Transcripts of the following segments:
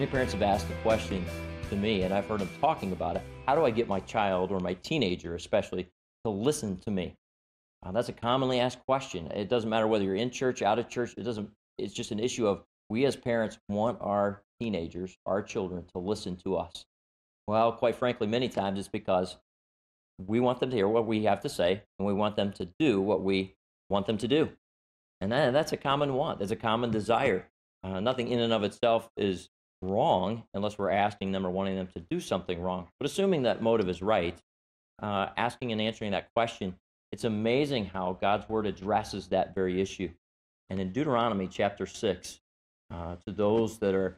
Many parents have asked the question to me, and I've heard them talking about it. How do I get my child or my teenager especially to listen to me? That's a commonly asked question. It doesn't matter whether you're in church, out of church. It's just an issue of we as parents want our teenagers, our children, to listen to us. Well, quite frankly, many times it's because we want them to hear what we have to say, and we want them to do what we want them to do. And that's a common want. That's a common desire. Nothing in and of itself is wrong unless we're asking them or wanting them to do something wrong. But assuming that motive is right, asking and answering that question, it's amazing how God's word addresses that very issue. And in Deuteronomy chapter 6, to those that are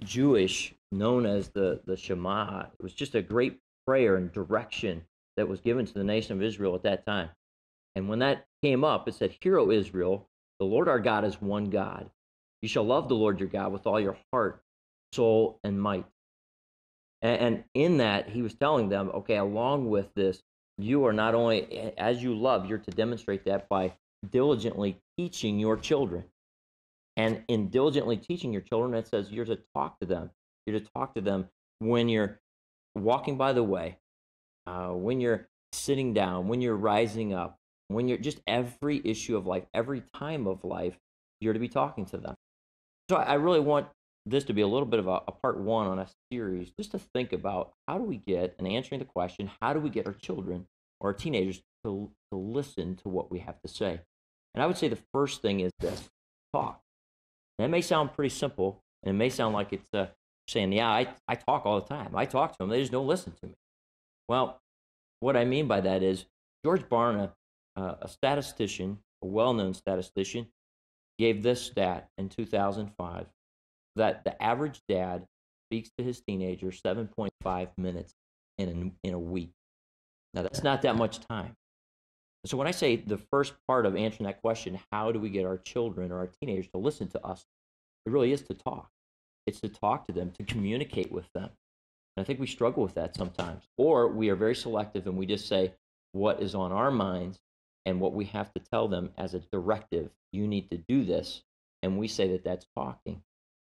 Jewish, known as the Shema, it was just a great prayer and direction that was given to the nation of Israel at that time. And when that came up, it said, "Hear, O Israel, the Lord our God is one God. You shall love the Lord your God with all your heart, soul, and might." And in that, he was telling them, okay, along with this, you are not only, as you love, you're to demonstrate that by diligently teaching your children. And in diligently teaching your children, it says you're to talk to them. You're to talk to them when you're walking by the way, when you're sitting down, when you're rising up, when you're just every issue of life, every time of life, you're to be talking to them. So I really want this to be a little bit of a part one on a series, just to think about how do we get, and answering the question, how do we get our children or our teenagers to listen to what we have to say? And I would say the first thing is this: talk. That may sound pretty simple, and it may sound like it's saying, yeah, I talk all the time. I talk to them. They just don't listen to me. Well, what I mean by that is George Barna, a statistician, a well-known statistician, gave this stat in 2005, that the average dad speaks to his teenager 7.5 minutes in a week. Now, that's not that much time. So when I say the first part of answering that question, how do we get our children or our teenagers to listen to us, it really is to talk. It's to talk to them, to communicate with them. And I think we struggle with that sometimes. Or we are very selective and we just say what is on our minds and what we have to tell them as a directive. You need to do this. And we say that that's talking.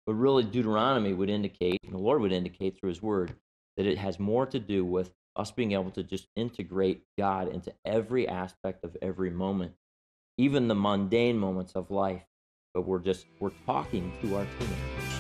But really, Deuteronomy would indicate, and the Lord would indicate through his word, that it has more to do with us being able to just integrate God into every aspect of every moment, even the mundane moments of life. But we're talking to our teenagers.